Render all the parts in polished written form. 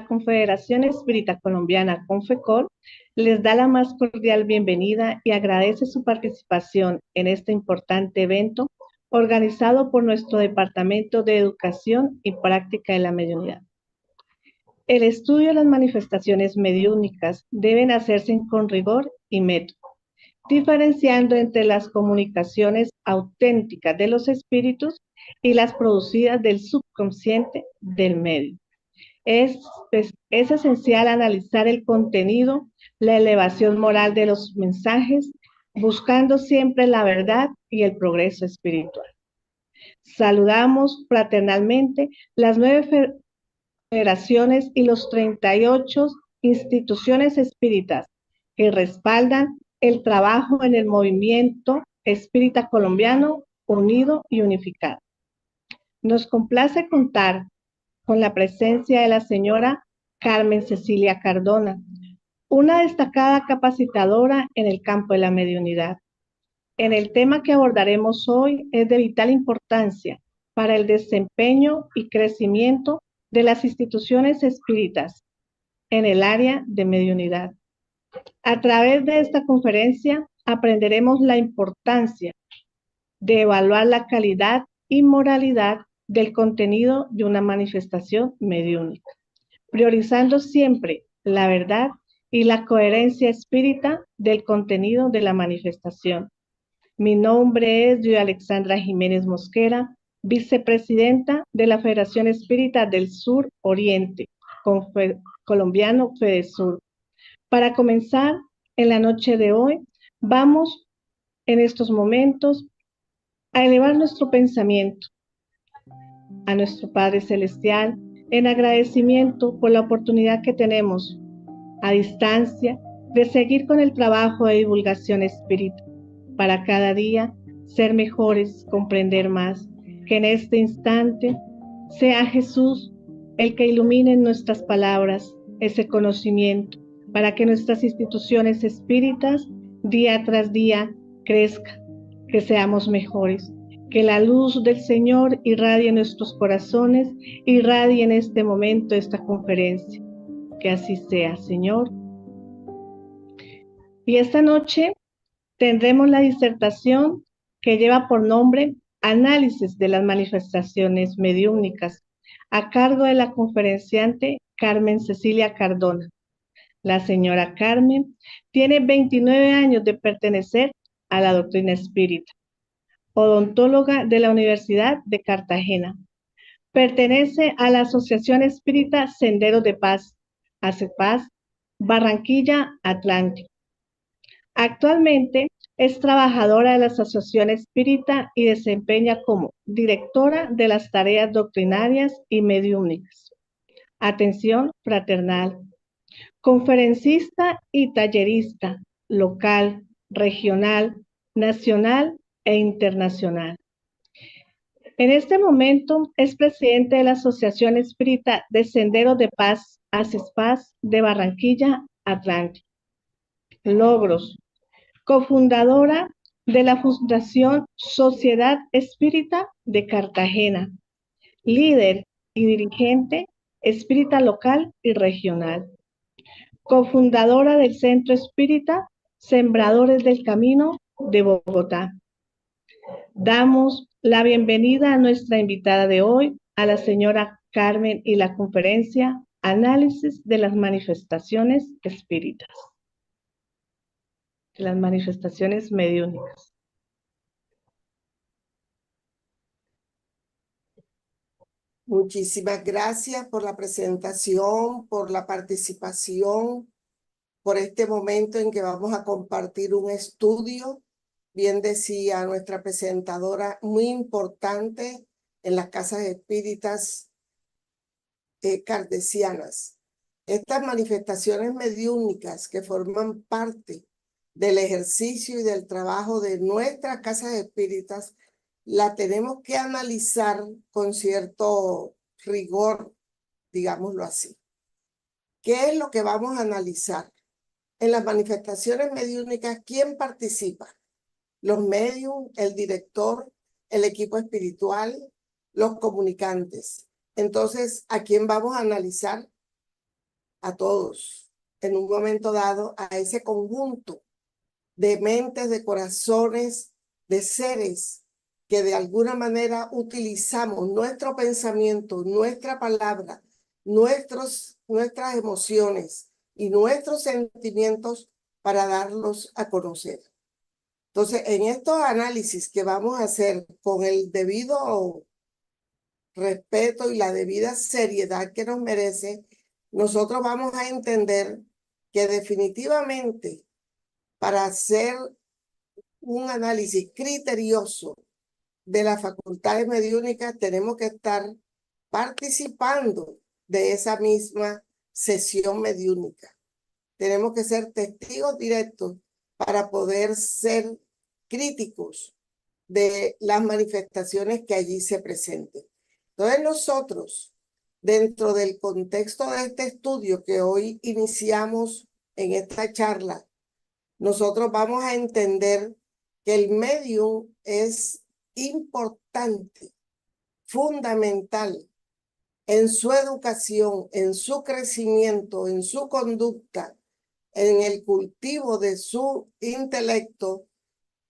La Confederación Espírita Colombiana, Confecol, les da la más cordial bienvenida y agradece su participación en este importante evento organizado por nuestro Departamento de Educación y Práctica de la Mediunidad. El estudio de las manifestaciones mediúnicas deben hacerse con rigor y método, diferenciando entre las comunicaciones auténticas de los espíritus y las producidas del subconsciente del medio. Es esencial analizar el contenido, la elevación moral de los mensajes, buscando siempre la verdad y el progreso espiritual. Saludamos fraternalmente las 9 federaciones y los 38 instituciones espíritas que respaldan el trabajo en el movimiento espírita colombiano unido y unificado. Nos complace contar con la presencia de la señora Carmen Cecilia Cardona, una destacada capacitadora en el campo de la mediunidad. El tema que abordaremos hoy es de vital importancia para el desempeño y crecimiento de las instituciones espíritas en el área de mediunidad. A través de esta conferencia aprenderemos la importancia de evaluar la calidad y moralidad del contenido de una manifestación mediúnica, priorizando siempre la verdad y la coherencia espírita del contenido de la manifestación. Mi nombre es Julia Alexandra Jiménez Mosquera, vicepresidenta de la Federación Espírita del Sur Oriente, colombiano FEDESUR. Para comenzar, en la noche de hoy, vamos en estos momentos a elevar nuestro pensamiento a nuestro Padre Celestial en agradecimiento por la oportunidad que tenemos a distancia de seguir con el trabajo de divulgación espírita para cada día ser mejores, comprender más, que en este instante sea Jesús el que ilumine en nuestras palabras ese conocimiento para que nuestras instituciones espíritas día tras día crezcan, que seamos mejores, que la luz del Señor irradie en nuestros corazones, irradie en este momento esta conferencia. Que así sea, Señor. Y esta noche tendremos la disertación que lleva por nombre Análisis de las manifestaciones mediúnicas, a cargo de la conferenciante Carmen Cecilia Cardona. La señora Carmen tiene 29 años de pertenecer a la doctrina espírita, odontóloga de la Universidad de Cartagena. Pertenece a la Asociación Espírita Senderos de Paz, ACEPAZ, Barranquilla, Atlántico. Actualmente es trabajadora de la Asociación Espírita y desempeña como directora de las tareas doctrinarias y mediúnicas. Atención fraternal. Conferencista y tallerista local, regional, nacional e internacional. En este momento es presidente de la Asociación Espírita de Senderos de Paz, ACEPAZ, de Barranquilla, Atlántico. Logros. Cofundadora de la Fundación Sociedad Espírita de Cartagena. Líder y dirigente espírita local y regional. Cofundadora del Centro Espírita Sembradores del Camino de Bogotá. Damos la bienvenida a nuestra invitada de hoy, a la señora Carmen, y la conferencia Análisis de las manifestaciones espíritas, de las manifestaciones mediúnicas. Muchísimas gracias por la presentación, por la participación, por este momento en que vamos a compartir un estudio, bien decía nuestra presentadora, muy importante en las casas espíritas cardesianas. Estas manifestaciones mediúnicas que forman parte del ejercicio y del trabajo de nuestras casas espíritas, la tenemos que analizar con cierto rigor, digámoslo así. ¿Qué es lo que vamos a analizar? En las manifestaciones mediúnicas, ¿quién participa? Los medios, el director, el equipo espiritual, los comunicantes. Entonces, ¿a quién vamos a analizar? a todos, en un momento dado, a ese conjunto de mentes, de corazones, de seres que de alguna manera utilizamos nuestro pensamiento, nuestra palabra, nuestras emociones y nuestros sentimientos para darlos a conocer. Entonces, en estos análisis que vamos a hacer con el debido respeto y la debida seriedad que nos merece, nosotros vamos a entender que definitivamente para hacer un análisis criterioso de las facultades mediúnicas tenemos que estar participando de esa misma sesión mediúnica. Tenemos que ser testigos directos para poder ser críticos de las manifestaciones que allí se presenten. Entonces nosotros, dentro del contexto de este estudio que hoy iniciamos en esta charla, nosotros vamos a entender que el medium es importante, fundamental en su educación, en su crecimiento, en su conducta, en el cultivo de su intelecto.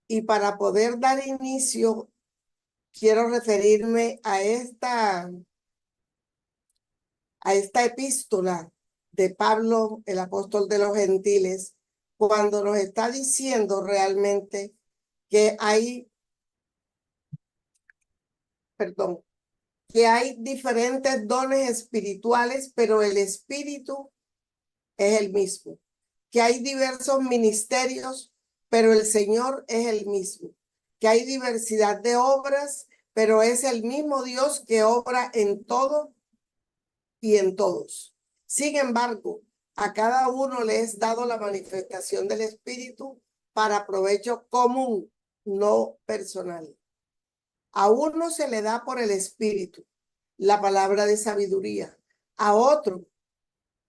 Y para poder dar inicio, quiero referirme a esta epístola de Pablo, el apóstol de los gentiles, cuando nos está diciendo realmente que hay diferentes dones espirituales, pero el espíritu es el mismo. Que hay diversos ministerios, pero el Señor es el mismo. Que hay diversidad de obras, pero es el mismo Dios que obra en todo y en todos. Sin embargo, a cada uno le es dado la manifestación del Espíritu para provecho común, no personal. A uno se le da por el Espíritu la palabra de sabiduría, a otro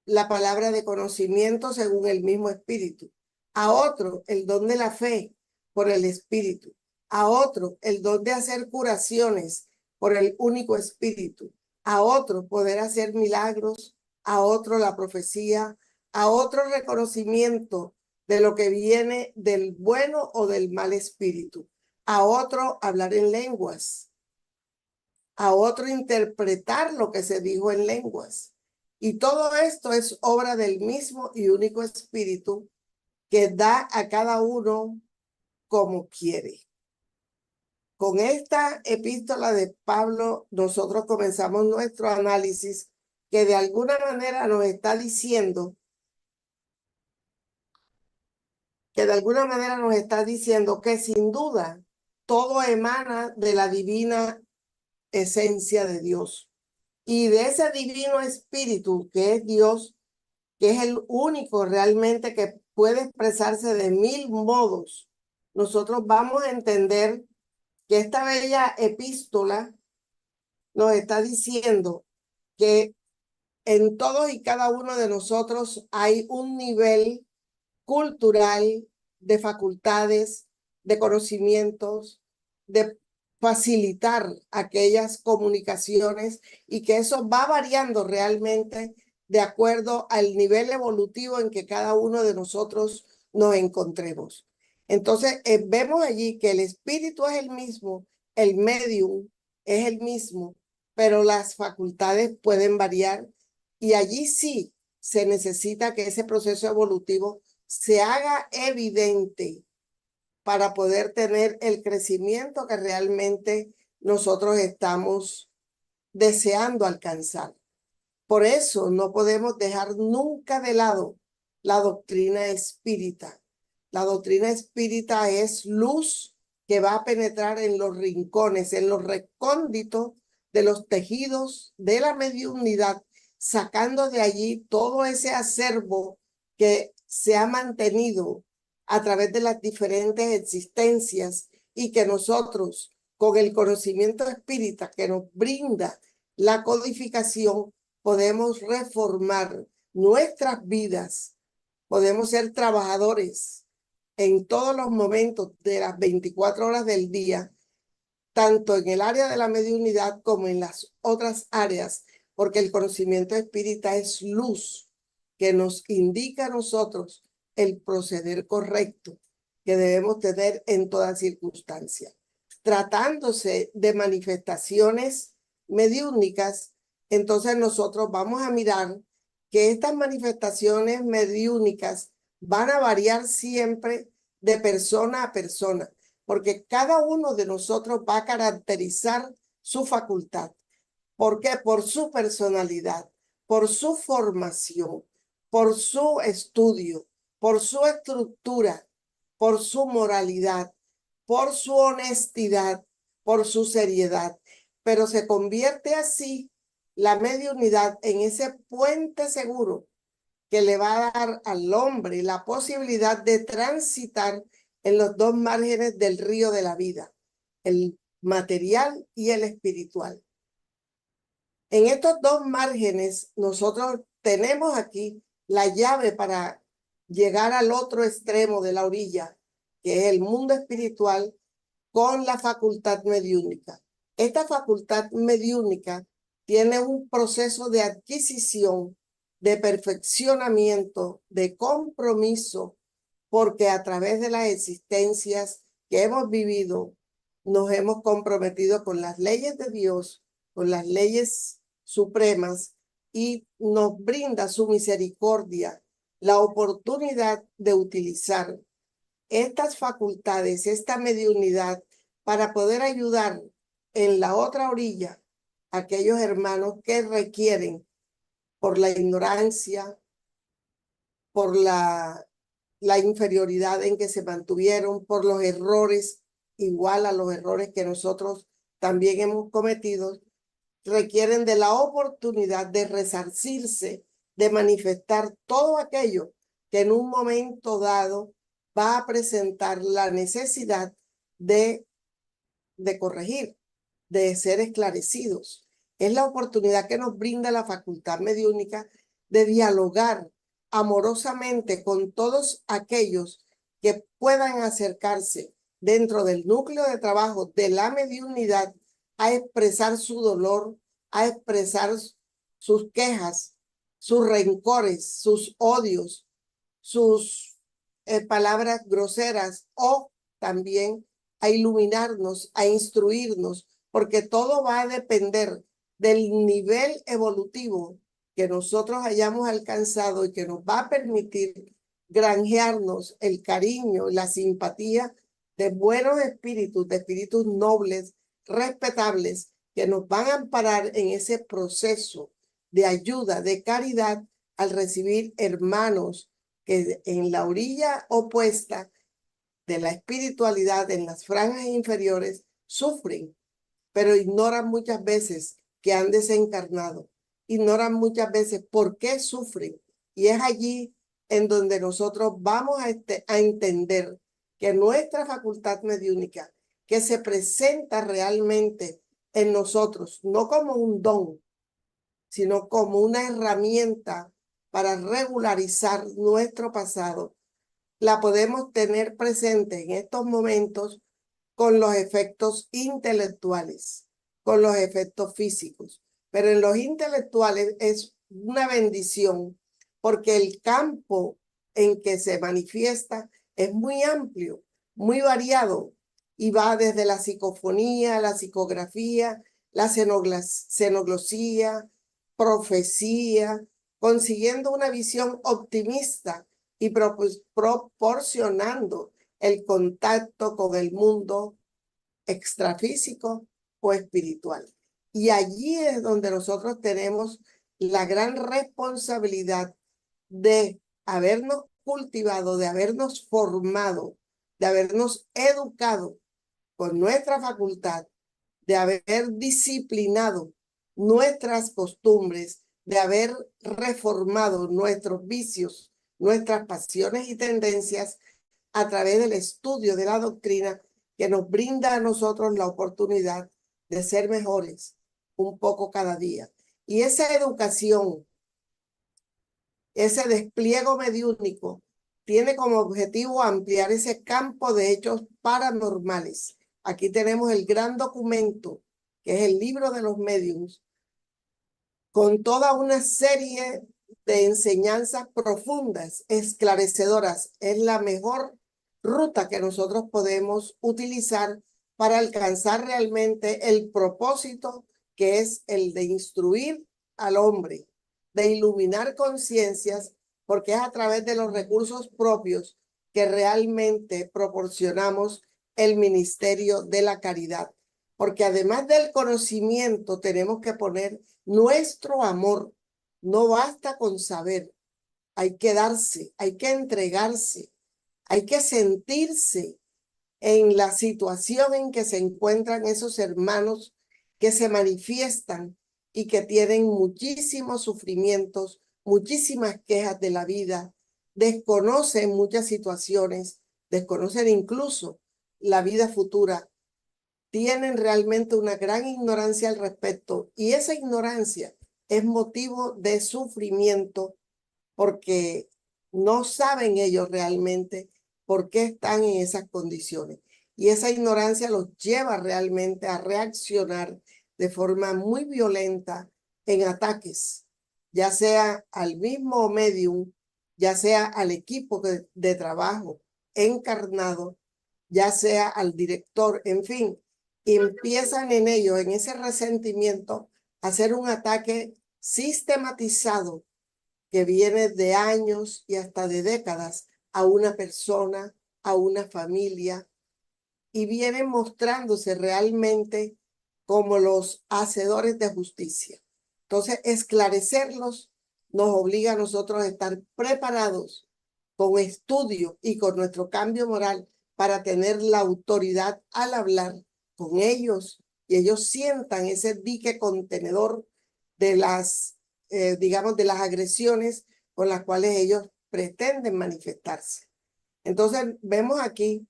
la palabra de conocimiento según el mismo Espíritu, a otro el don de la fe por el Espíritu, a otro el don de hacer curaciones por el único Espíritu, a otro poder hacer milagros, a otro la profecía, a otro reconocimiento de lo que viene del bueno o del mal espíritu, a otro hablar en lenguas, a otro interpretar lo que se dijo en lenguas. Y todo esto es obra del mismo y único Espíritu que da a cada uno como quiere. Con esta epístola de Pablo, nosotros comenzamos nuestro análisis que de alguna manera nos está diciendo que sin duda todo emana de la divina esencia de Dios. Y de ese divino espíritu que es Dios, que es el único realmente que puede expresarse de 1000 modos, nosotros vamos a entender que esta bella epístola nos está diciendo que en todos y cada uno de nosotros hay un nivel cultural, de facultades, de conocimientos, de facilitar aquellas comunicaciones y que eso va variando realmente de acuerdo al nivel evolutivo en que cada uno de nosotros nos encontremos. Entonces, vemos allí que el espíritu es el mismo, el medium es el mismo, pero las facultades pueden variar y allí sí se necesita que ese proceso evolutivo se haga evidente para poder tener el crecimiento que realmente nosotros estamos deseando alcanzar. Por eso no podemos dejar nunca de lado la doctrina espírita. La doctrina espírita es luz que va a penetrar en los rincones, en los recónditos de los tejidos de la mediunidad, sacando de allí todo ese acervo que se ha mantenido a través de las diferentes existencias y que nosotros, con el conocimiento espírita que nos brinda la codificación, podemos reformar nuestras vidas, podemos ser trabajadores en todos los momentos de las 24 horas del día, tanto en el área de la mediunidad como en las otras áreas, porque el conocimiento espírita es luz que nos indica a nosotros el proceder correcto que debemos tener en toda circunstancia. Tratándose de manifestaciones mediúnicas, entonces nosotros vamos a mirar que estas manifestaciones mediúnicas van a variar siempre de persona a persona, porque cada uno de nosotros va a caracterizar su facultad. ¿Por qué? Por su personalidad, por su formación, por su estudio, por su estructura, por su moralidad, por su honestidad, por su seriedad. Pero se convierte así la mediunidad en ese puente seguro que le va a dar al hombre la posibilidad de transitar en los dos márgenes del río de la vida, el material y el espiritual. En estos dos márgenes nosotros tenemos aquí la llave para llegar al otro extremo de la orilla, que es el mundo espiritual con la facultad mediúnica. Esta facultad mediúnica tiene un proceso de adquisición, de perfeccionamiento, de compromiso, porque a través de las existencias que hemos vivido, nos hemos comprometido con las leyes de Dios, con las leyes supremas, y nos brinda su misericordia la oportunidad de utilizar estas facultades, esta mediunidad, para poder ayudar en la otra orilla a aquellos hermanos que requieren, por la ignorancia, por la inferioridad en que se mantuvieron, por los errores, igual a los errores que nosotros también hemos cometido, requieren de la oportunidad de resarcirse, de manifestar todo aquello que en un momento dado va a presentar la necesidad de corregir, de ser esclarecidos. Es la oportunidad que nos brinda la facultad mediúnica de dialogar amorosamente con todos aquellos que puedan acercarse dentro del núcleo de trabajo de la mediunidad a expresar su dolor, a expresar sus quejas, sus rencores, sus odios, sus palabras groseras, o también a iluminarnos, a instruirnos, porque todo va a depender del nivel evolutivo que nosotros hayamos alcanzado y que nos va a permitir granjearnos el cariño y la simpatía de buenos espíritus, de espíritus nobles, respetables, que nos van a amparar en ese proceso de ayuda, de caridad, al recibir hermanos que en la orilla opuesta de la espiritualidad, en las franjas inferiores, sufren, pero ignoran muchas veces que han desencarnado, ignoran muchas veces por qué sufren, y es allí en donde nosotros vamos a entender que nuestra facultad mediúnica, que se presenta realmente en nosotros, no como un don, sino como una herramienta para regularizar nuestro pasado, la podemos tener presente en estos momentos con los efectos intelectuales, con los efectos físicos. Pero en los intelectuales es una bendición, porque el campo en que se manifiesta es muy amplio, muy variado, y va desde la psicofonía, la psicografía, la xenoglosía, profecía, consiguiendo una visión optimista y proporcionando el contacto con el mundo extrafísico o espiritual. Y allí es donde nosotros tenemos la gran responsabilidad de habernos cultivado, de habernos formado, de habernos educado con nuestra facultad, de haber disciplinado nuestras costumbres, de haber reformado nuestros vicios, nuestras pasiones y tendencias a través del estudio de la doctrina, que nos brinda a nosotros la oportunidad de ser mejores un poco cada día. Y esa educación, ese despliegue mediúnico, tiene como objetivo ampliar ese campo de hechos paranormales. Aquí tenemos el gran documento, que es el libro de los médiums, con toda una serie de enseñanzas profundas, esclarecedoras. Es la mejor ruta que nosotros podemos utilizar para alcanzar realmente el propósito que es el de instruir al hombre, de iluminar conciencias, porque es a través de los recursos propios que realmente proporcionamos el ministerio de la caridad. Porque además del conocimiento tenemos que poner nuestro amor. No basta con saber, hay que darse, hay que entregarse, hay que sentirse en la situación en que se encuentran esos hermanos que se manifiestan y que tienen muchísimos sufrimientos, muchísimas quejas de la vida, desconocen muchas situaciones, desconocen incluso la vida futura, tienen realmente una gran ignorancia al respecto y esa ignorancia es motivo de sufrimiento porque no saben ellos realmente por qué están en esas condiciones. Y esa ignorancia los lleva realmente a reaccionar de forma muy violenta en ataques, ya sea al mismo medium, ya sea al equipo de trabajo encarnado, ya sea al director, en fin, empiezan en ellos, en ese resentimiento, a hacer un ataque sistematizado que viene de años y hasta de décadas a una persona, a una familia, y vienen mostrándose realmente como los hacedores de justicia. Entonces, esclarecerlos nos obliga a nosotros a estar preparados con estudio y con nuestro cambio moral para tener la autoridad al hablar con ellos y ellos sientan ese dique contenedor de digamos, de las agresiones con las cuales ellos pretenden manifestarse. Entonces, vemos aquí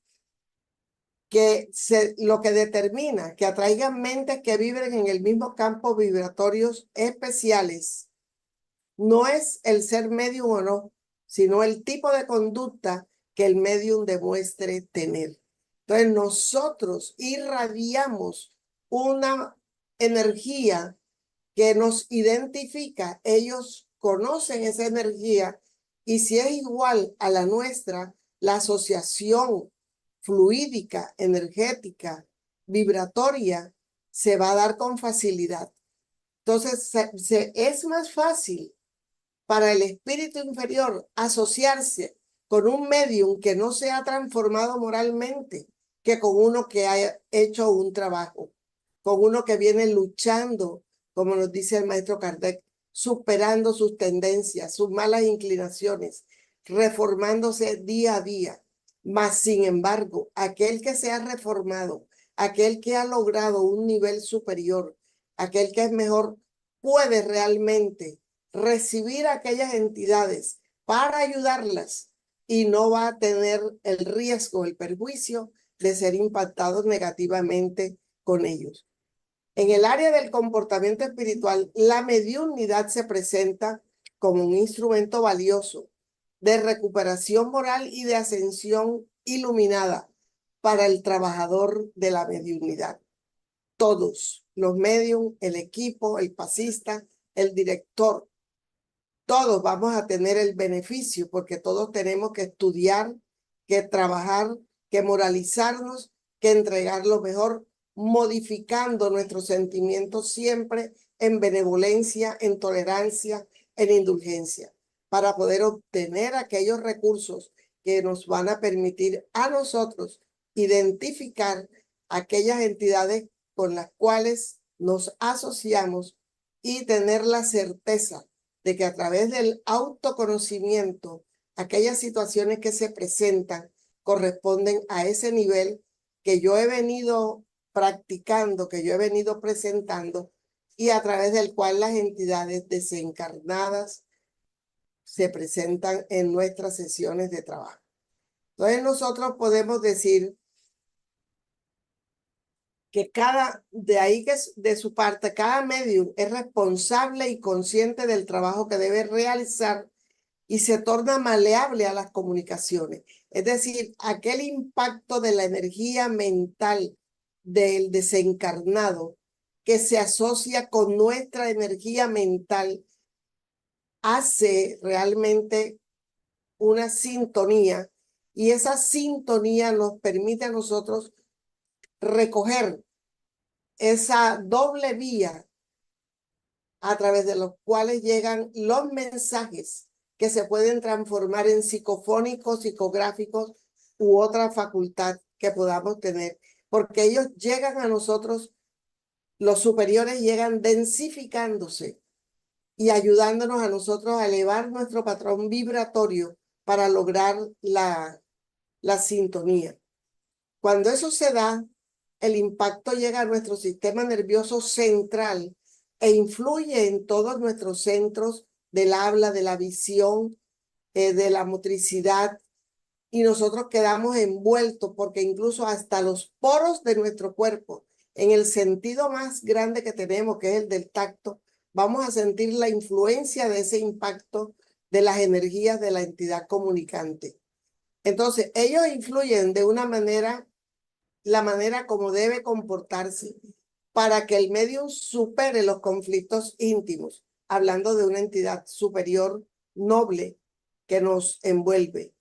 que lo que determina que atraigan mentes que viven en el mismo campo vibratorios especiales no es el ser medium o no, sino el tipo de conducta que el medium demuestre tener. Entonces nosotros irradiamos una energía que nos identifica, ellos conocen esa energía y si es igual a la nuestra, la asociación fluídica, energética, vibratoria, se va a dar con facilidad. Entonces, es más fácil para el espíritu inferior asociarse con un medium que no se ha transformado moralmente que con uno que haya hecho un trabajo, con uno que viene luchando, como nos dice el maestro Kardec, superando sus tendencias, sus malas inclinaciones, reformándose día a día. Mas, sin embargo, aquel que se ha reformado, aquel que ha logrado un nivel superior, aquel que es mejor, puede realmente recibir a aquellas entidades para ayudarlas y no va a tener el riesgo, el perjuicio de ser impactados negativamente con ellos. En el área del comportamiento espiritual, la mediunidad se presenta como un instrumento valioso de recuperación moral y de ascensión iluminada para el trabajador de la mediunidad. Todos, los medium, el equipo, el pasista, el director, todos vamos a tener el beneficio porque todos tenemos que estudiar, que trabajar, que moralizarnos, que entregar lo mejor, modificando nuestros sentimientos siempre en benevolencia, en tolerancia, en indulgencia, para poder obtener aquellos recursos que nos van a permitir a nosotros identificar aquellas entidades con las cuales nos asociamos y tener la certeza de que a través del autoconocimiento, aquellas situaciones que se presentan corresponden a ese nivel que yo he venido practicando, que yo he venido presentando y a través del cual las entidades desencarnadas se presentan en nuestras sesiones de trabajo. Entonces nosotros podemos decir que de ahí que de su parte, cada medium es responsable y consciente del trabajo que debe realizar y se torna maleable a las comunicaciones. Es decir, aquel impacto de la energía mental del desencarnado que se asocia con nuestra energía mental hace realmente una sintonía y esa sintonía nos permite a nosotros recoger esa doble vía a través de los cuales llegan los mensajes que se pueden transformar en psicofónicos, psicográficos u otra facultad que podamos tener, porque ellos llegan a nosotros, los superiores llegan densificándose y ayudándonos a nosotros a elevar nuestro patrón vibratorio para lograr la sintonía. Cuando eso se da, el impacto llega a nuestro sistema nervioso central e influye en todos nuestros centros del habla, de la visión, de la motricidad, y nosotros quedamos envueltos porque incluso hasta los poros de nuestro cuerpo, en el sentido más grande que tenemos, que es el del tacto, vamos a sentir la influencia de ese impacto de las energías de la entidad comunicante. Entonces, ellos influyen de una manera, la manera como debe comportarse para que el medium supere los conflictos íntimos, hablando de una entidad superior, noble, que nos envuelve.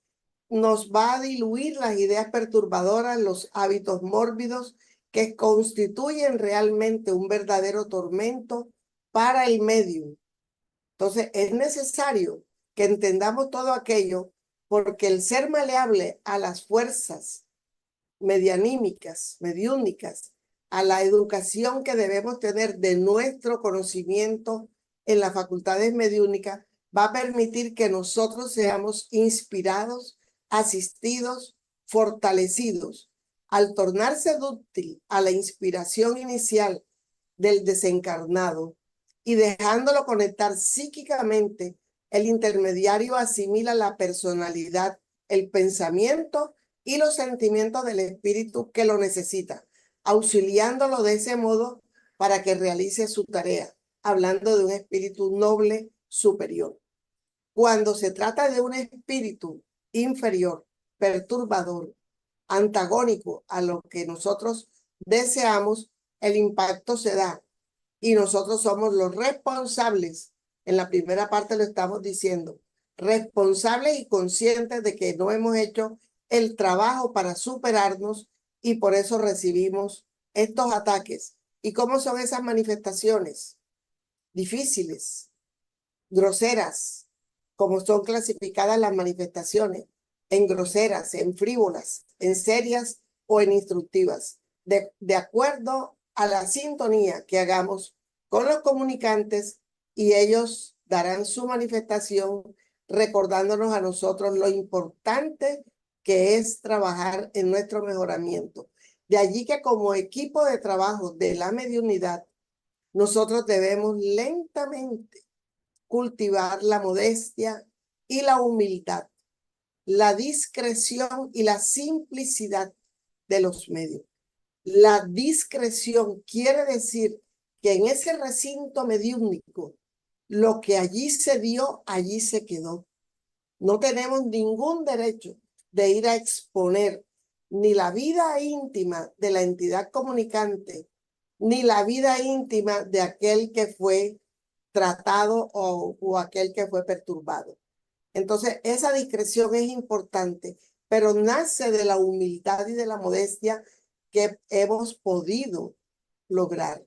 Nos va a diluir las ideas perturbadoras, los hábitos mórbidos que constituyen realmente un verdadero tormento para el medium. Entonces, es necesario que entendamos todo aquello porque el ser maleable a las fuerzas medianímicas, mediúnicas, a la educación que debemos tener de nuestro conocimiento en las facultades mediúnicas, va a permitir que nosotros seamos inspirados, asistidos, fortalecidos. Al tornarse dúctil a la inspiración inicial del desencarnado y dejándolo conectar psíquicamente, el intermediario asimila la personalidad, el pensamiento y los sentimientos del espíritu que lo necesita, auxiliándolo de ese modo para que realice su tarea, hablando de un espíritu noble superior. Cuando se trata de un espíritu inferior, perturbador, antagónico a lo que nosotros deseamos, el impacto se da y nosotros somos los responsables. En la primera parte lo estamos diciendo, responsables y conscientes de que no hemos hecho el trabajo para superarnos y por eso recibimos estos ataques. ¿Y cómo son esas manifestaciones? Difíciles, groseras, como son clasificadas las manifestaciones, en groseras, en frívolas, en serias o en instructivas, de acuerdo a la sintonía que hagamos con los comunicantes, y ellos darán su manifestación recordándonos a nosotros lo importante que es trabajar en nuestro mejoramiento. De allí que como equipo de trabajo de la mediunidad, nosotros debemos lentamente cultivar la modestia y la humildad, la discreción y la simplicidad de los medios. La discreción quiere decir que en ese recinto mediúnico, lo que allí se dio, allí se quedó. No tenemos ningún derecho de ir a exponer ni la vida íntima de la entidad comunicante, ni la vida íntima de aquel que fue tratado o aquel que fue perturbado. Entonces, esa discreción es importante, pero nace de la humildad y de la modestia que hemos podido lograr.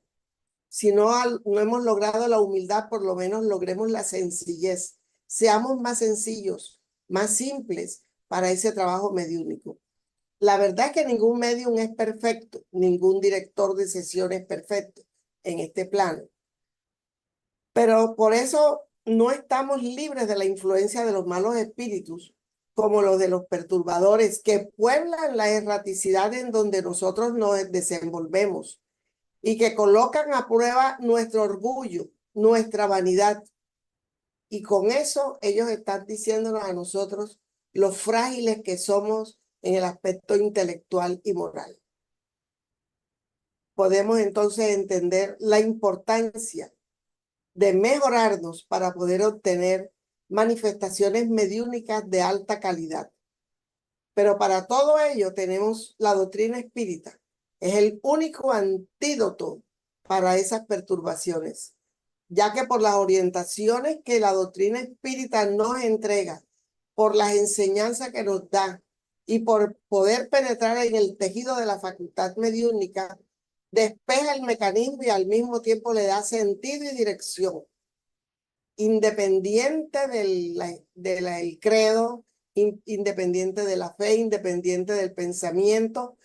Si no hemos logrado la humildad, por lo menos logremos la sencillez. Seamos más sencillos, más simples para ese trabajo mediúnico. La verdad es que ningún medium es perfecto, ningún director de sesión es perfecto en este plano. Pero por eso no estamos libres de la influencia de los malos espíritus, como los de los perturbadores que pueblan la erraticidad en donde nosotros nos desenvolvemos y que colocan a prueba nuestro orgullo, nuestra vanidad. Y con eso ellos están diciéndonos a nosotros lo frágiles que somos en el aspecto intelectual y moral. Podemos entonces entender la importancia de mejorarnos para poder obtener manifestaciones mediúnicas de alta calidad. Pero para todo ello tenemos la doctrina espírita. Es el único antídoto para esas perturbaciones. ya que por las orientaciones que la doctrina espírita nos entrega, por las enseñanzas que nos da y por poder penetrar en el tejido de la facultad mediúnica, despeja el mecanismo y al mismo tiempo le da sentido y dirección, independiente del credo, independiente de la fe, independiente del pensamiento.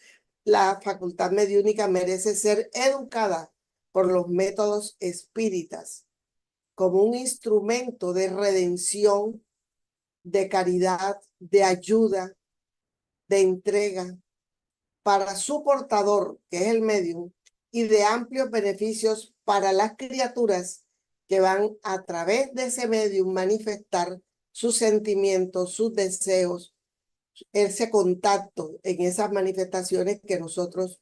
La facultad mediúnica merece ser educada por los métodos espíritas como un instrumento de redención, de caridad, de ayuda, de entrega para su portador, que es el medium, y de amplios beneficios para las criaturas que van a través de ese medium manifestar sus sentimientos, sus deseos, ese contacto en esas manifestaciones que nosotros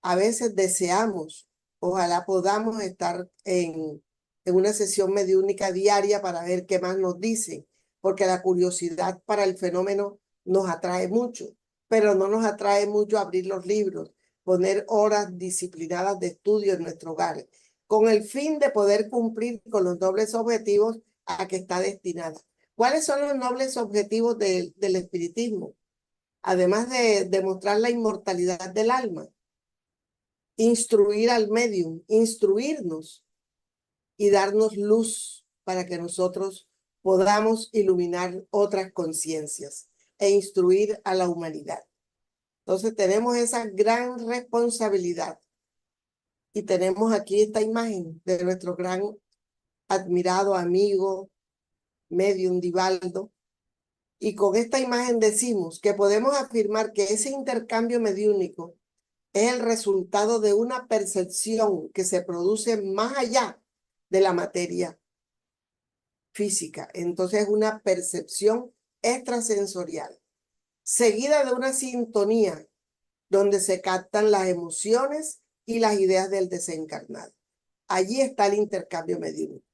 a veces deseamos. Ojalá podamos estar en una sesión mediúnica diaria para ver qué más nos dicen, porque la curiosidad para el fenómeno nos atrae mucho, pero no nos atrae mucho abrir los libros, poner horas disciplinadas de estudio en nuestro hogar, con el fin de poder cumplir con los nobles objetivos a que está destinada. ¿Cuáles son los nobles objetivos del espiritismo? Además de demostrar la inmortalidad del alma, instruir al medium, instruirnos y darnos luz para que nosotros podamos iluminar otras conciencias e instruir a la humanidad. Entonces tenemos esa gran responsabilidad y tenemos aquí esta imagen de nuestro gran admirado amigo medium Divaldo. Y con esta imagen decimos que podemos afirmar que ese intercambio mediúnico es el resultado de una percepción que se produce más allá de la materia física. Entonces es una percepción extrasensorial, seguida de una sintonía donde se captan las emociones y las ideas del desencarnado. Allí está el intercambio mediúnico.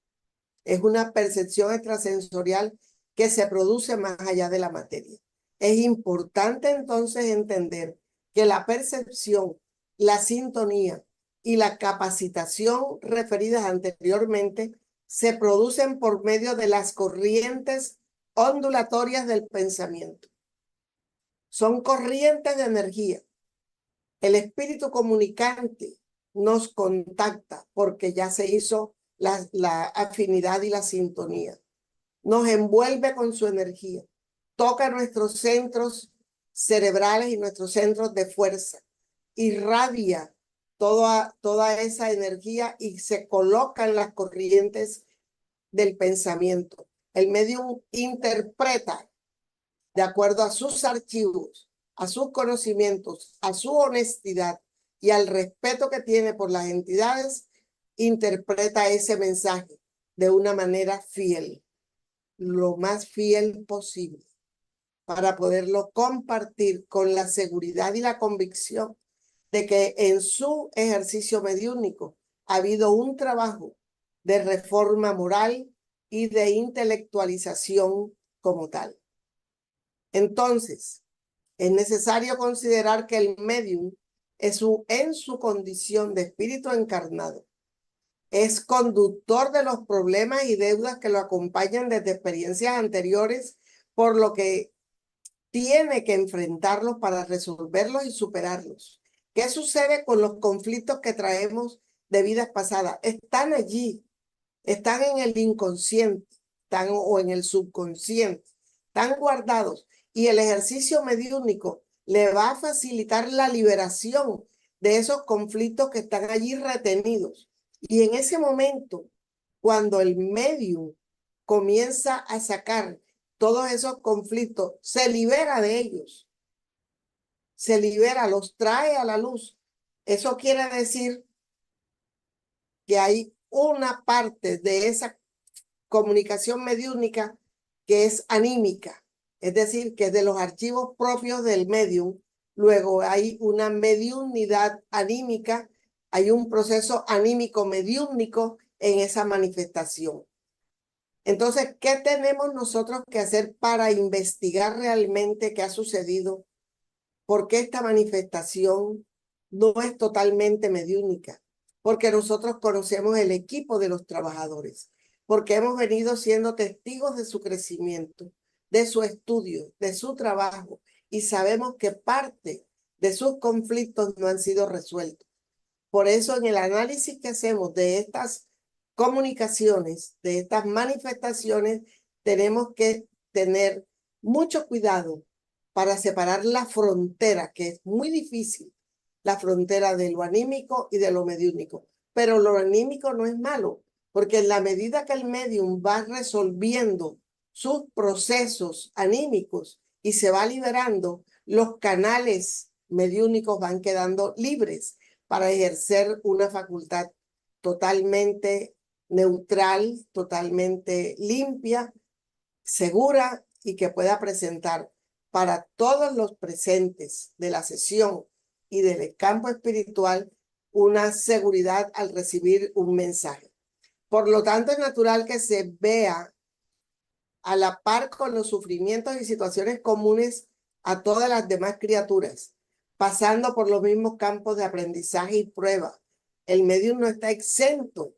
Es una percepción extrasensorial que se produce más allá de la materia. Es importante entonces entender que la percepción, la sintonía y la capacitación referidas anteriormente se producen por medio de las corrientes ondulatorias del pensamiento. Son corrientes de energía. El espíritu comunicante nos contacta porque ya se hizo la afinidad y la sintonía. Nos envuelve con su energía, toca nuestros centros cerebrales y nuestros centros de fuerza, irradia toda esa energía y se coloca en las corrientes del pensamiento. El medium interpreta de acuerdo a sus archivos, a sus conocimientos, a su honestidad y al respeto que tiene por las entidades, interpreta ese mensaje de una manera fiel, lo más fiel posible, para poderlo compartir con la seguridad y la convicción de que en su ejercicio mediúnico ha habido un trabajo de reforma moral y de intelectualización como tal. Entonces, es necesario considerar que el medium en su condición de espíritu encarnado es conductor de los problemas y deudas que lo acompañan desde experiencias anteriores, por lo que tiene que enfrentarlos para resolverlos y superarlos. ¿Qué sucede con los conflictos que traemos de vidas pasadas? Están allí, están en el inconsciente, o en el subconsciente, están guardados. Y el ejercicio mediúnico le va a facilitar la liberación de esos conflictos que están allí retenidos. Y en ese momento, cuando el medium comienza a sacar todos esos conflictos, se libera de ellos, se libera, los trae a la luz. Eso quiere decir que hay una parte de esa comunicación mediúnica que es anímica, es decir, que es de los archivos propios del medium. Luego hay una mediunidad anímica, hay un proceso anímico mediúmnico en esa manifestación. Entonces, ¿qué tenemos nosotros que hacer para investigar realmente qué ha sucedido? ¿Por qué esta manifestación no es totalmente mediúnica? porque nosotros conocemos el equipo de los trabajadores, porque hemos venido siendo testigos de su crecimiento, de su estudio, de su trabajo, y sabemos que parte de sus conflictos no han sido resueltos. Por eso, en el análisis que hacemos de estas comunicaciones, de estas manifestaciones, tenemos que tener mucho cuidado para separar la frontera, que es muy difícil, la frontera de lo anímico y de lo mediúnico. Pero lo anímico no es malo, porque en la medida que el medium va resolviendo sus procesos anímicos y se va liberando, los canales mediúnicos van quedando libres para ejercer una facultad totalmente neutral, totalmente limpia, segura y que pueda presentar para todos los presentes de la sesión y del campo espiritual una seguridad al recibir un mensaje. Por lo tanto, es natural que se vea a la par con los sufrimientos y situaciones comunes a todas las demás criaturas, pasando por los mismos campos de aprendizaje y prueba. El medium no está exento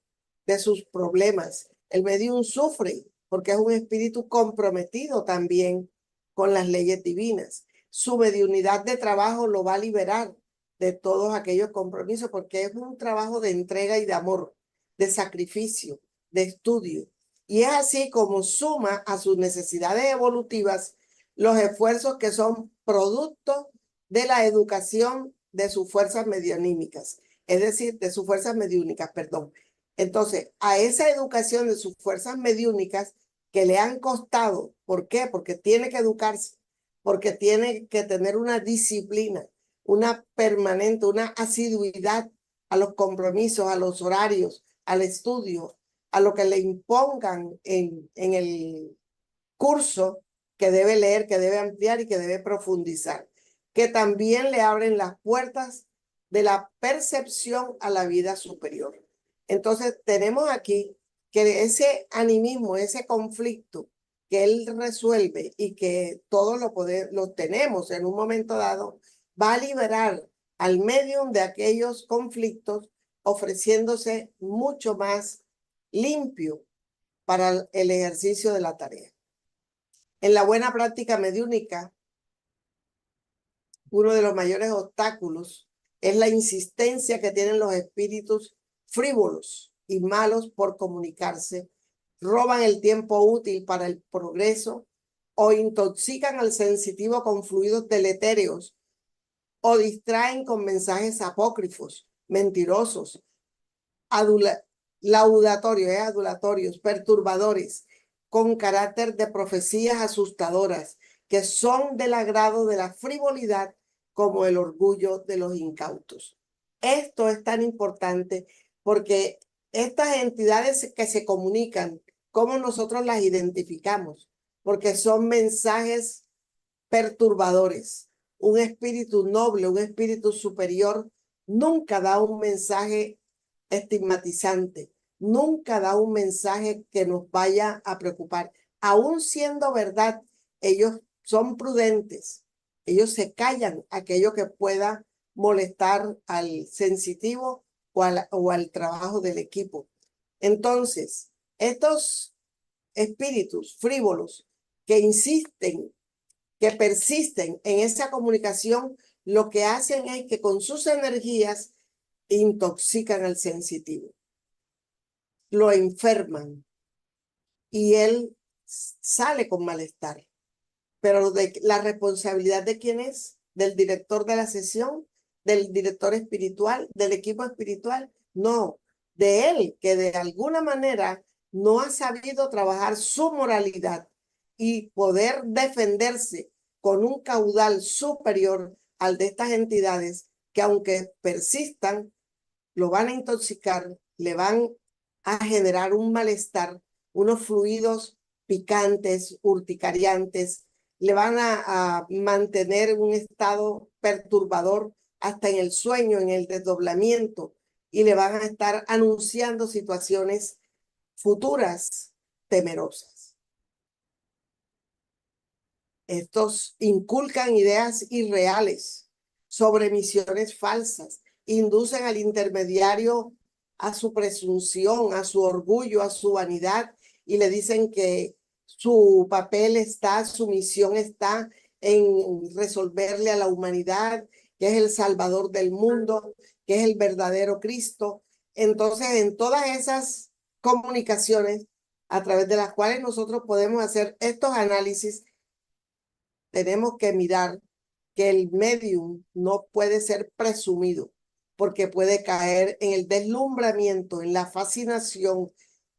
de sus problemas. El medium sufre porque es un espíritu comprometido también con las leyes divinas. Su mediunidad de trabajo lo va a liberar de todos aquellos compromisos porque es un trabajo de entrega y de amor, de sacrificio, de estudio. Y es así como suma a sus necesidades evolutivas los esfuerzos que son producto de la educación de sus fuerzas medianímicas, es decir, de sus fuerzas mediúnicas, perdón. Entonces, a esa educación de sus fuerzas mediúnicas que le han costado, ¿por qué? Porque tiene que educarse, porque tiene que tener una disciplina, una permanente, una asiduidad a los compromisos, a los horarios, al estudio, a lo que le impongan en el curso que debe leer, que debe ampliar y que debe profundizar, que también le abren las puertas de la percepción a la vida superior. Entonces, tenemos aquí que ese animismo, ese conflicto que él resuelve y que todos lo tenemos en un momento dado, va a liberar al medium de aquellos conflictos, ofreciéndose mucho más limpio para el ejercicio de la tarea. En la buena práctica mediúnica, uno de los mayores obstáculos es la insistencia que tienen los espíritus frívolos y malos por comunicarse, roban el tiempo útil para el progreso o intoxican al sensitivo con fluidos deletéreos o distraen con mensajes apócrifos, mentirosos, adulatorios, perturbadores, con carácter de profecías asustadoras, que son del agrado de la frivolidad como el orgullo de los incautos. Esto es tan importante porque estas entidades que se comunican, ¿cómo nosotros las identificamos? Porque son mensajes perturbadores. Un espíritu noble, un espíritu superior, nunca da un mensaje estigmatizante, nunca da un mensaje que nos vaya a preocupar. Aún siendo verdad, ellos son prudentes, ellos se callan aquello que pueda molestar al sensitivo o al trabajo del equipo. Entonces, estos espíritus frívolos que insisten, que persisten en esa comunicación, lo que hacen es que con sus energías intoxican al sensitivo, lo enferman y él sale con malestar. Pero la responsabilidad de quién es, del director de la sesión, del director espiritual, del equipo espiritual, no, de él, que de alguna manera no ha sabido trabajar su moralidad y poder defenderse con un caudal superior al de estas entidades que aunque persistan, lo van a intoxicar, le van a generar un malestar, unos fluidos picantes, urticariantes, le van a mantener un estado perturbador hasta en el sueño, en el desdoblamiento, y le van a estar anunciando situaciones futuras temerosas. Estos inculcan ideas irreales sobre misiones falsas, inducen al intermediario a su presunción, a su orgullo, a su vanidad, y le dicen que su papel está, su misión está en resolverle a la humanidad, que es el Salvador del mundo, que es el verdadero Cristo. Entonces, en todas esas comunicaciones a través de las cuales nosotros podemos hacer estos análisis, tenemos que mirar que el medium no puede ser presumido, porque puede caer en el deslumbramiento, en la fascinación,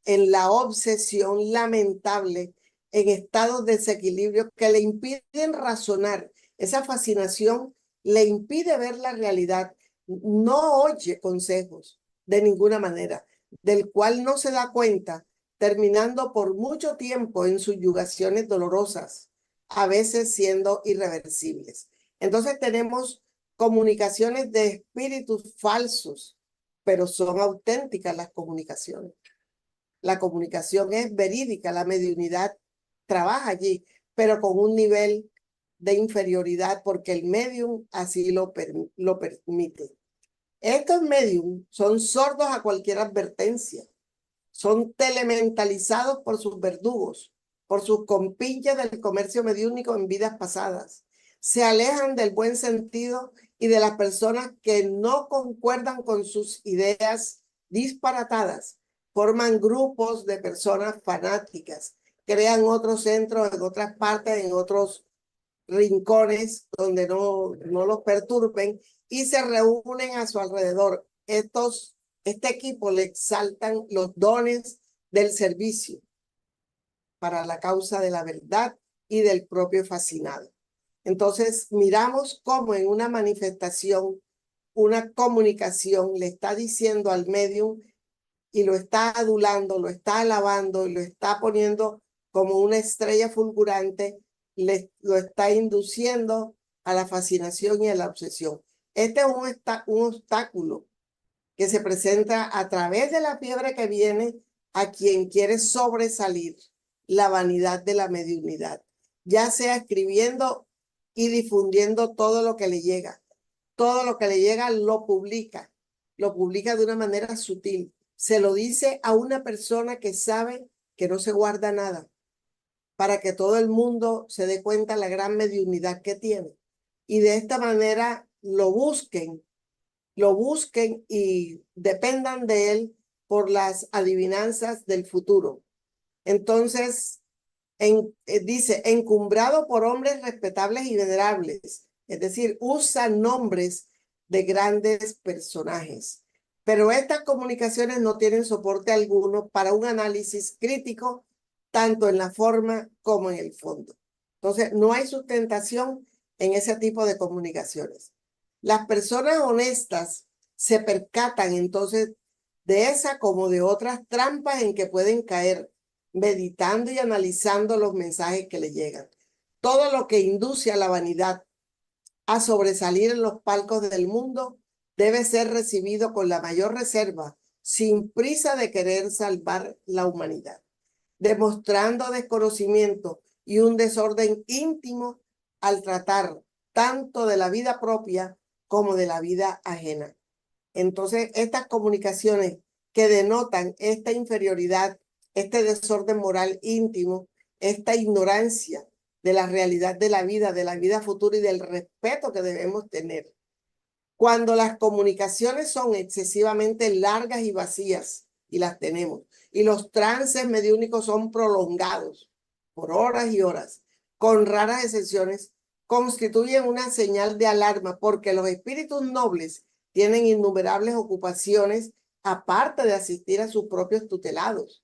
en la obsesión lamentable, en estados de desequilibrio que le impiden razonar. Esa fascinación le impide ver la realidad, no oye consejos de ninguna manera, del cual no se da cuenta, terminando por mucho tiempo en subyugaciones dolorosas, a veces siendo irreversibles. Entonces tenemos comunicaciones de espíritus falsos, pero son auténticas las comunicaciones. La comunicación es verídica, la mediunidad trabaja allí, pero con un nivel de inferioridad porque el medium así lo permite. Estos medium son sordos a cualquier advertencia, son telementalizados por sus verdugos, por sus compinches del comercio mediúnico en vidas pasadas. Se alejan del buen sentido y de las personas que no concuerdan con sus ideas disparatadas. Forman grupos de personas fanáticas, crean otros centros en otras partes, en otros rincones donde no los perturben y se reúnen a su alrededor. Este equipo le exaltan los dones del servicio para la causa de la verdad y del propio fascinado. Entonces, miramos cómo en una manifestación, una comunicación le está diciendo al medium y lo está adulando, lo está alabando y lo está poniendo como una estrella fulgurante, lo está induciendo a la fascinación y a la obsesión. Este es un obstáculo que se presenta a través de la fiebre que viene a quien quiere sobresalir la vanidad de la mediunidad, ya sea escribiendo y difundiendo todo lo que le llega. Todo lo que le llega lo publica de una manera sutil. Se lo dice a una persona que sabe que no se guarda nada, para que todo el mundo se dé cuenta de la gran mediunidad que tiene. Y de esta manera lo busquen y dependan de él por las adivinanzas del futuro. Entonces, dice, encumbrado por hombres respetables y venerables, es decir, usa nombres de grandes personajes. Pero estas comunicaciones no tienen soporte alguno para un análisis crítico, tanto en la forma como en el fondo. Entonces, no hay sustentación en ese tipo de comunicaciones. Las personas honestas se percatan entonces de esa como de otras trampas en que pueden caer, meditando y analizando los mensajes que le llegan. Todo lo que induce a la vanidad a sobresalir en los palcos del mundo debe ser recibido con la mayor reserva, sin prisa de querer salvar la humanidad, demostrando desconocimiento y un desorden íntimo al tratar tanto de la vida propia como de la vida ajena. Entonces, estas comunicaciones que denotan esta inferioridad, este desorden moral íntimo, esta ignorancia de la realidad de la vida futura y del respeto que debemos tener. Cuando las comunicaciones son excesivamente largas y vacías, y las tenemos, y los trances mediúnicos son prolongados por horas y horas, con raras excepciones, constituyen una señal de alarma porque los espíritus nobles tienen innumerables ocupaciones aparte de asistir a sus propios tutelados.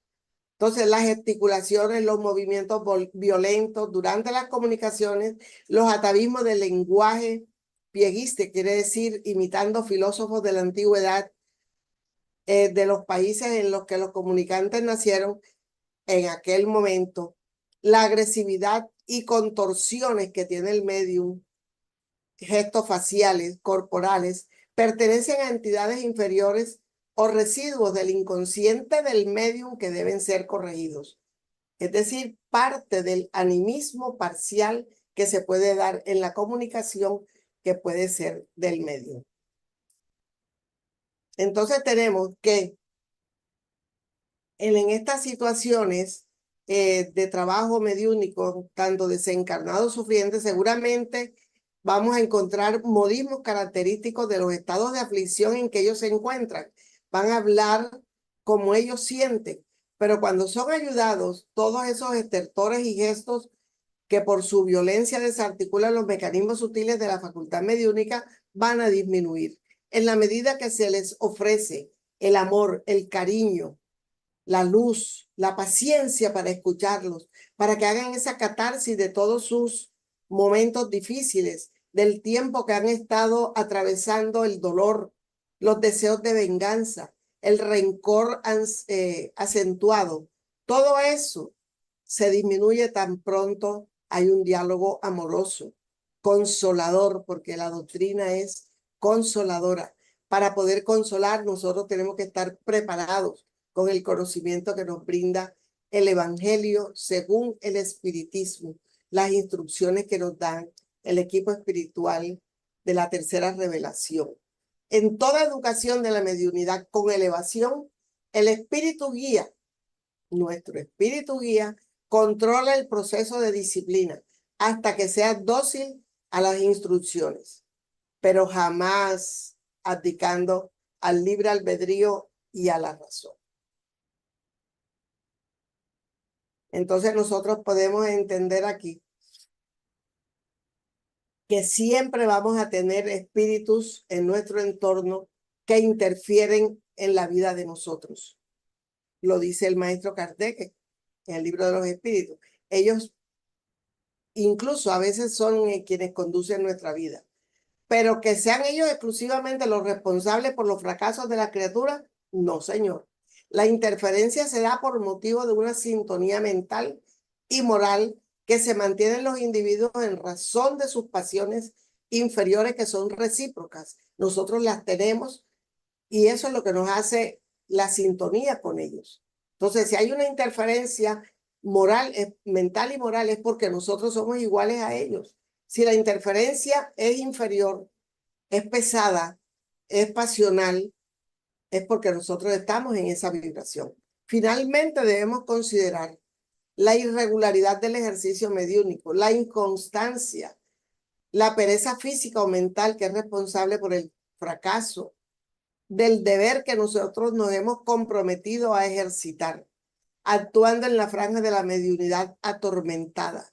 Entonces, las gesticulaciones, los movimientos violentos durante las comunicaciones, los atavismos del lenguaje pieguiste, quiere decir imitando filósofos de la antigüedad, de los países en los que los comunicantes nacieron en aquel momento, la agresividad y contorsiones que tiene el medium, gestos faciales, corporales, pertenecen a entidades inferiores o residuos del inconsciente del medium que deben ser corregidos. Es decir, parte del animismo parcial que se puede dar en la comunicación que puede ser del medium. Entonces tenemos que en estas situaciones de trabajo mediúnico, tanto desencarnados sufrientes, seguramente vamos a encontrar modismos característicos de los estados de aflicción en que ellos se encuentran. Van a hablar como ellos sienten, pero cuando son ayudados, todos esos estertores y gestos que por su violencia desarticulan los mecanismos sutiles de la facultad mediúnica van a disminuir. En la medida que se les ofrece el amor, el cariño, la luz, la paciencia para escucharlos, para que hagan esa catarsis de todos sus momentos difíciles, del tiempo que han estado atravesando el dolor, los deseos de venganza, el rencor acentuado. Todo eso se disminuye tan pronto hay un diálogo amoroso, consolador, porque la doctrina es consoladora. Para poder consolar, nosotros tenemos que estar preparados con el conocimiento que nos brinda el Evangelio según el Espiritismo, las instrucciones que nos dan el equipo espiritual de la tercera revelación. En toda educación de la mediunidad con elevación, el espíritu guía, nuestro espíritu guía, controla el proceso de disciplina hasta que sea dócil a las instrucciones, pero jamás abdicando al libre albedrío y a la razón. Entonces nosotros podemos entender aquí que siempre vamos a tener espíritus en nuestro entorno que interfieren en la vida de nosotros. Lo dice el maestro Kardec en el libro de los espíritus. Ellos incluso a veces son quienes conducen nuestra vida. Pero que sean ellos exclusivamente los responsables por los fracasos de la criatura, no, señor. La interferencia se da por motivo de una sintonía mental y moral que se mantiene en los individuos en razón de sus pasiones inferiores que son recíprocas. Nosotros las tenemos y eso es lo que nos hace la sintonía con ellos. Entonces, si hay una interferencia moral, mental y moral, es porque nosotros somos iguales a ellos. Si la interferencia es inferior, es pesada, es pasional, es porque nosotros estamos en esa vibración. Finalmente, debemos considerar la irregularidad del ejercicio mediúnico, la inconstancia, la pereza física o mental que es responsable por el fracaso del deber que nosotros nos hemos comprometido a ejercitar, actuando en la franja de la mediunidad atormentada,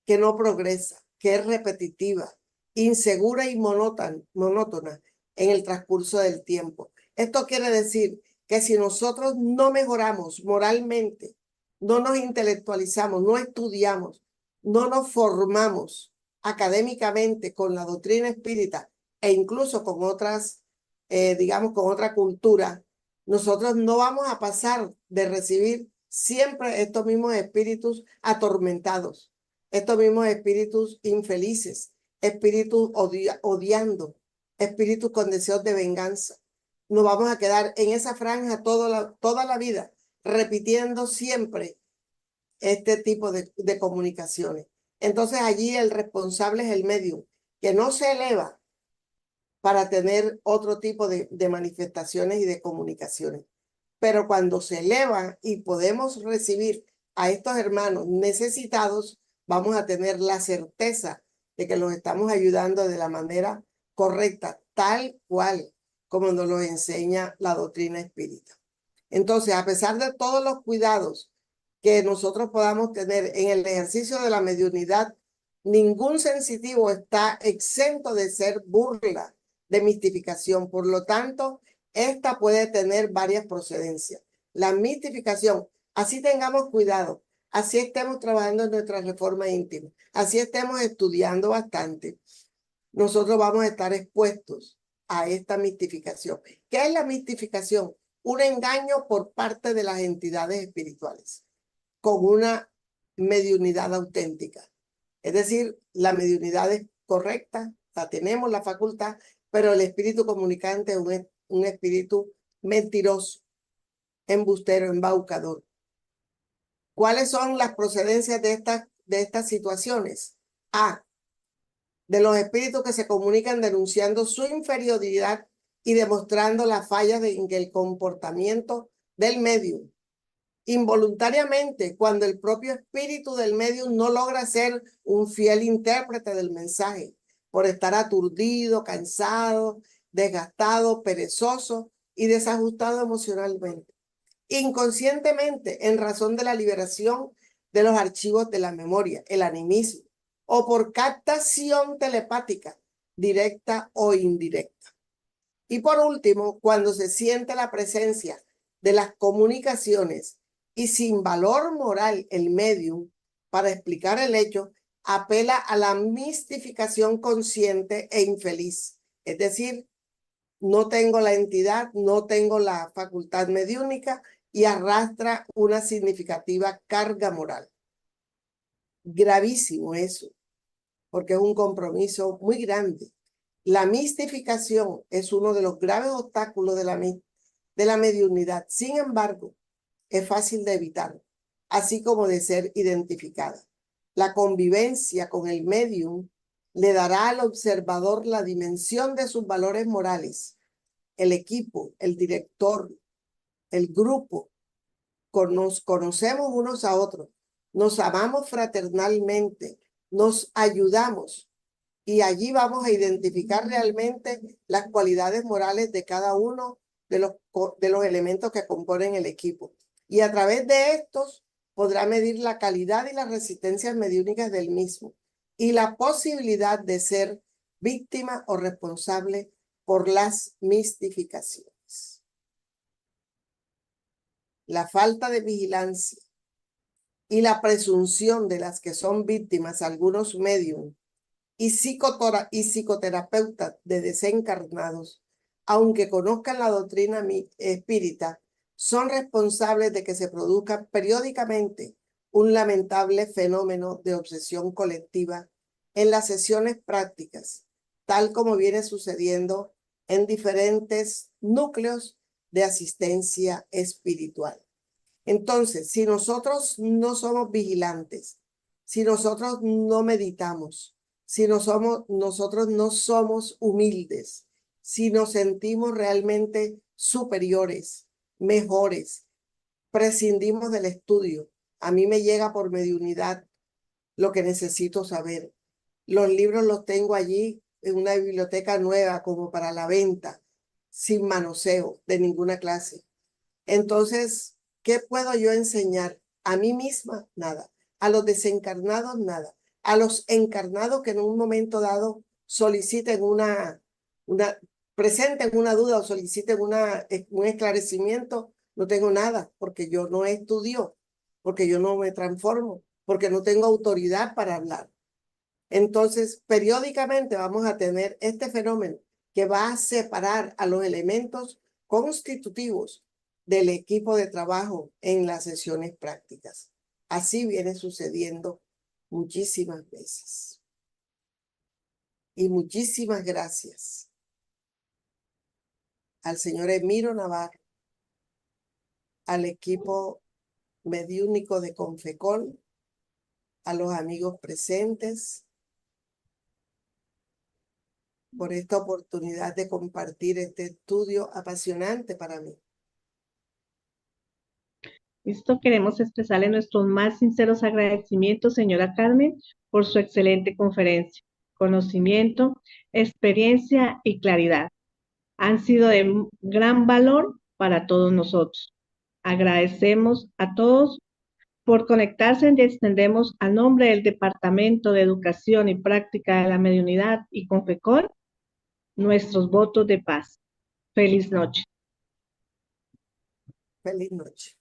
que no progresa, que es repetitiva, insegura y monótona en el transcurso del tiempo. Esto quiere decir que si nosotros no mejoramos moralmente, no nos intelectualizamos, no estudiamos, no nos formamos académicamente con la doctrina espírita e incluso con otras, digamos, con otra cultura, nosotros no vamos a pasar de recibir siempre estos mismos espíritus atormentados, estos mismos espíritus infelices, espíritus odiando, espíritus con deseos de venganza. Nos vamos a quedar en esa franja toda la vida, repitiendo siempre este tipo de comunicaciones. Entonces allí el responsable es el medium, que no se eleva para tener otro tipo de manifestaciones y de comunicaciones. Pero cuando se eleva y podemos recibir a estos hermanos necesitados, vamos a tener la certeza de que los estamos ayudando de la manera correcta, tal cual como nos lo enseña la doctrina espírita. Entonces, a pesar de todos los cuidados que nosotros podamos tener en el ejercicio de la mediunidad, ningún sensitivo está exento de ser burla, de mistificación. Por lo tanto, esta puede tener varias procedencias. La mistificación, así tengamos cuidado, así estemos trabajando en nuestra reforma íntima, así estemos estudiando bastante, nosotros vamos a estar expuestos a esta mistificación. ¿Qué es la mistificación? Un engaño por parte de las entidades espirituales con una mediunidad auténtica. Es decir, la mediunidad es correcta, la tenemos la facultad, pero el espíritu comunicante es un espíritu mentiroso, embustero, embaucador. ¿Cuáles son las procedencias de estas situaciones? A, de los espíritus que se comunican denunciando su inferioridad y demostrando las fallas en el comportamiento del medium. involuntariamente cuando el propio espíritu del medium no logra ser un fiel intérprete del mensaje, por estar aturdido, cansado, desgastado, perezoso y desajustado emocionalmente. Inconscientemente, en razón de la liberación de los archivos de la memoria, el animismo, o por captación telepática, directa o indirecta. Y por último, cuando se siente la presencia de las comunicaciones y sin valor moral el medium para explicar el hecho, apela a la mistificación consciente e infeliz. Es decir, no tengo la entidad, no tengo la facultad mediúnica y arrastra una significativa carga moral. Gravísimo eso, porque es un compromiso muy grande. La mistificación es uno de los graves obstáculos de la mediunidad. Sin embargo, es fácil de evitar, así como de ser identificada. La convivencia con el medium le dará al observador la dimensión de sus valores morales. El equipo, el director, el grupo, nos conocemos unos a otros, nos amamos fraternalmente, nos ayudamos y allí vamos a identificar realmente las cualidades morales de cada uno de los elementos que componen el equipo. Y a través de estos podrá medir la calidad y las resistencias mediúnicas del mismo y la posibilidad de ser víctima o responsable por las mistificaciones. La falta de vigilancia y la presunción de las que son víctimas algunos medios y psicoterapeutas de desencarnados, aunque conozcan la doctrina espírita, son responsables de que se produzca periódicamente un lamentable fenómeno de obsesión colectiva en las sesiones prácticas, tal como viene sucediendo en diferentes núcleos de asistencia espiritual. Entonces, si nosotros no somos vigilantes, si nosotros no meditamos, si nosotros no somos humildes, si nos sentimos realmente superiores, mejores, prescindimos del estudio. A mí me llega por mediunidad lo que necesito saber. Los libros los tengo allí en una biblioteca nueva como para la venta, sin manoseo de ninguna clase. Entonces, ¿qué puedo yo enseñar? A mí misma, nada. A los desencarnados, nada. A los encarnados que en un momento dado presenten una duda o soliciten un esclarecimiento, no tengo nada, porque yo no estudio, porque yo no me transformo, porque no tengo autoridad para hablar. Entonces, periódicamente vamos a tener este fenómeno que va a separar a los elementos constitutivos del equipo de trabajo en las sesiones prácticas. Así viene sucediendo muchísimas veces. Y muchísimas gracias al señor Emiro Navarro, al equipo mediúnico de Confecol, a los amigos presentes, por esta oportunidad de compartir este estudio apasionante para mí. Listo, queremos expresarle nuestros más sinceros agradecimientos, señora Carmen, por su excelente conferencia. Conocimiento, experiencia y claridad han sido de gran valor para todos nosotros. Agradecemos a todos por conectarse y extendemos a nombre del Departamento de Educación y Práctica de la Mediunidad y Confecol nuestros votos de paz. Feliz noche. Feliz noche.